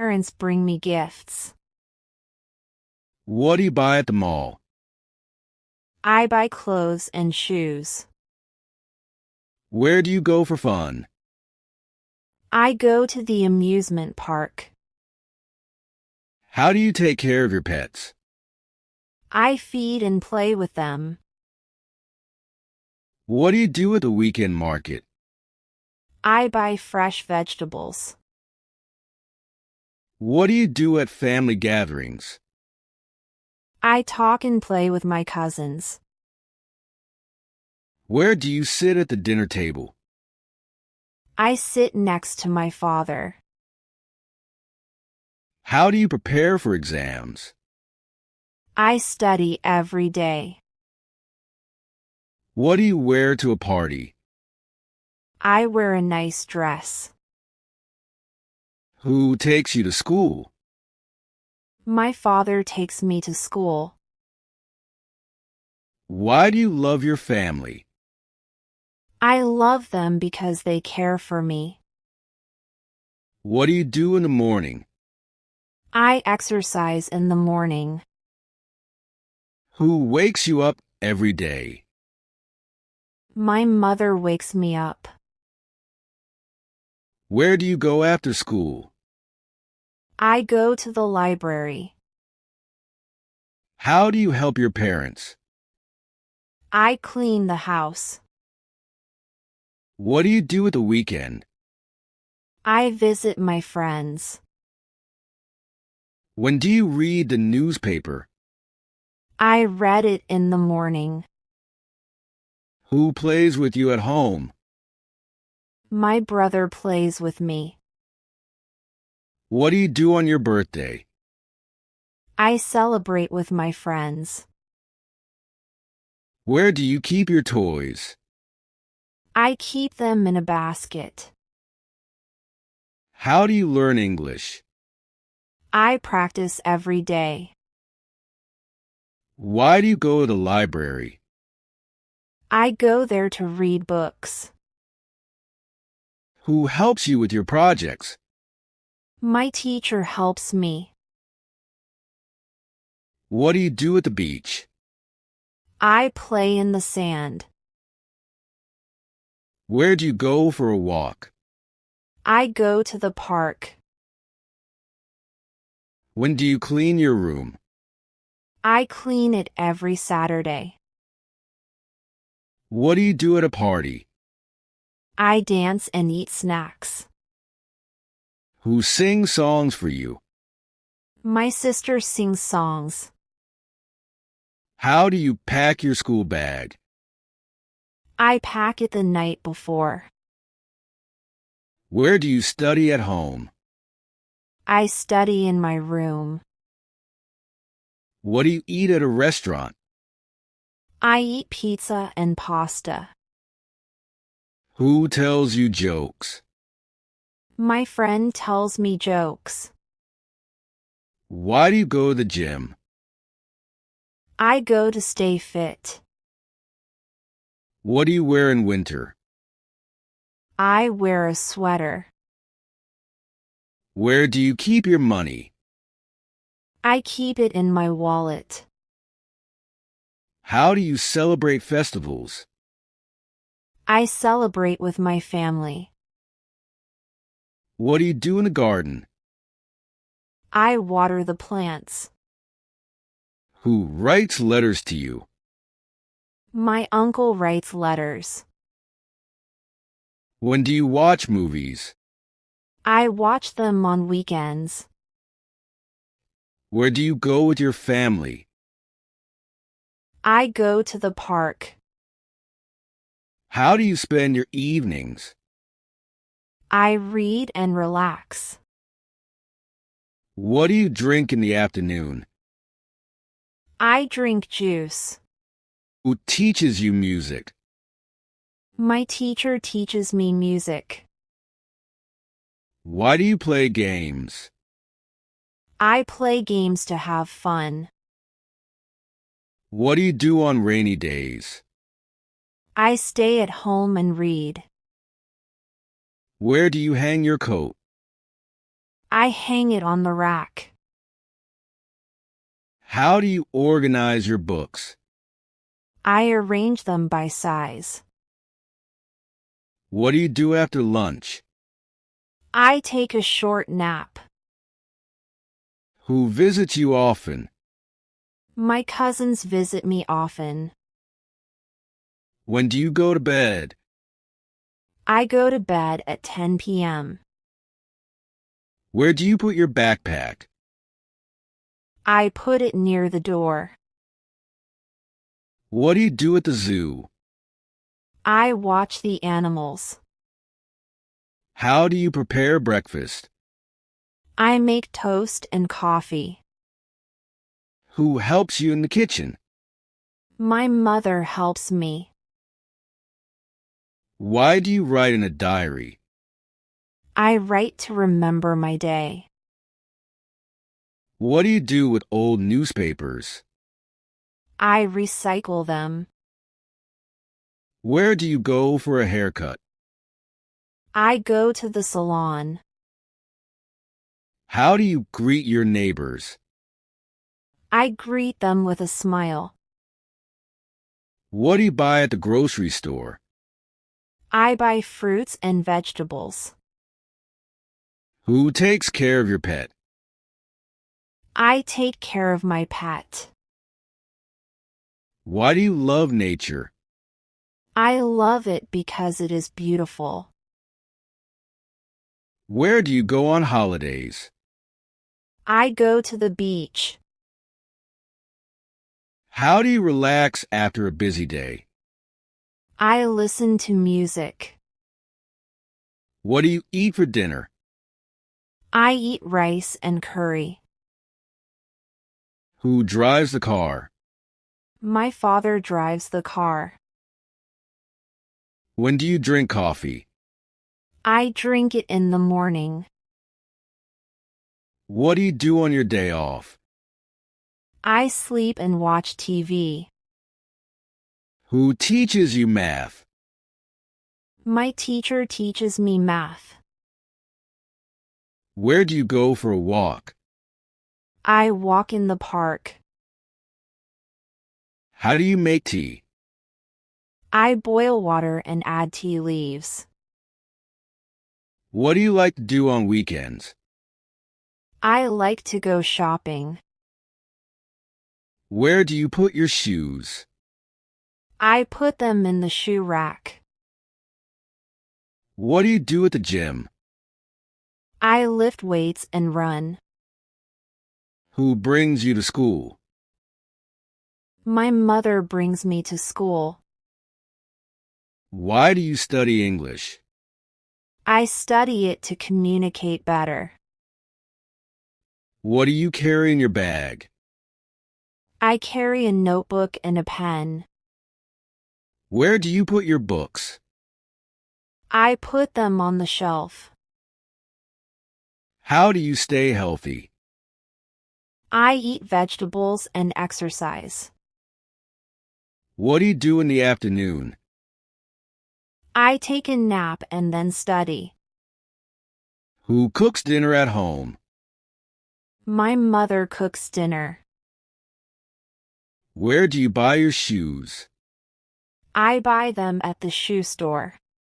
parents bring me gifts. What do you buy at the mall? I buy clothes and shoes. Where do you go for fun? I go to the amusement park. How do you take care of your pets? I feed and play with them. What do you do at the weekend market? I buy fresh vegetables. What do you do at family gatherings? I talk and play with my cousins. Where do you sit at the dinner table? I sit next to my father. How do you prepare for exams? I study every day. What do you wear to a party? I wear a nice dress. Who takes you to school? My father takes me to school. Why do you love your family? I love them because they care for me. What do you do in the morning? I exercise in the morning. Who wakes you up every day? My mother wakes me up. Where do you go after school? I go to the library. How do you help your parents? I clean the house. What do you do at the weekend? I visit my friends. When do you read the newspaper? I read it in the morning. Who plays with you at home? My brother plays with me. What do you do on your birthday? I celebrate with my friends. Where do you keep your toys? I keep them in a basket. How do you learn English? I practice every day. Why do you go to the library? I go there to read books. Who helps you with your projects? My teacher helps me. What do you do at the beach? I play in the sand. Where do you go for a walk? I go to the park. When do you clean your room? I clean it every Saturday. What do you do at a party? I dance and eat snacks. Who sings songs for you? My sister sings songs. How do you pack your school bag? I pack it the night before. Where do you study at home? I study in my room. What do you eat at a restaurant? I eat pizza and pasta. Who tells you jokes? My friend tells me jokes. Why do you go to the gym? I go to stay fit. What do you wear in winter? I wear a sweater. Where do you keep your money? I keep it in my wallet. How do you celebrate festivals? I celebrate with my family. What do you do in the garden? I water the plants. Who writes letters to you? My uncle writes letters. When do you watch movies? I watch them on weekends. Where do you go with your family? I go to the park. How do you spend your evenings? I read and relax. What do you drink in the afternoon? I drink juice. Who teaches you music? My teacher teaches me music. Why do you play games? I play games to have fun. What do you do on rainy days? I stay at home and read. Where do you hang your coat? I hang it on the rack. How do you organize your books? I arrange them by size. What do you do after lunch? I take a short nap. Who visits you often? My cousins visit me often. When do you go to bed? I go to bed at 10 p.m. Where do you put your backpack? I put it near the door. What do you do at the zoo? I watch the animals. How do you prepare breakfast? I make toast and coffee. Who helps you in the kitchen? My mother helps me. Why do you write in a diary? I write to remember my day. What do you do with old newspapers? I recycle them. Where do you go for a haircut? I go to the salon. How do you greet your neighbors? I greet them with a smile. What do you buy at the grocery store? I buy fruits and vegetables. Who takes care of your pet? I take care of my pet. Why do you love nature? I love it because it is beautiful. Where do you go on holidays? I go to the beach. How do you relax after a busy day? I listen to music. What do you eat for dinner? I eat rice and curry. Who drives the car? My father drives the car. When do you drink coffee? I drink it in the morning. What do you do on your day off? I sleep and watch TV. Who teaches you math? My teacher teaches me math. Where do you go for a walk? I walk in the park. How do you make tea? I boil water and add tea leaves. What do you like to do on weekends? I like to go shopping. Where do you put your shoes? I put them in the shoe rack. What do you do at the gym? I lift weights and run. Who brings you to school? My mother brings me to school. Why do you study English? I study it to communicate better. What do you carry in your bag? I carry a notebook and a pen. Where do you put your books? I put them on the shelf. How do you stay healthy? I eat vegetables and exercise. What do you do in the afternoon? I take a nap and then study. Who cooks dinner at home? My mother cooks dinner. Where do you buy your shoes? I buy them at the shoe store.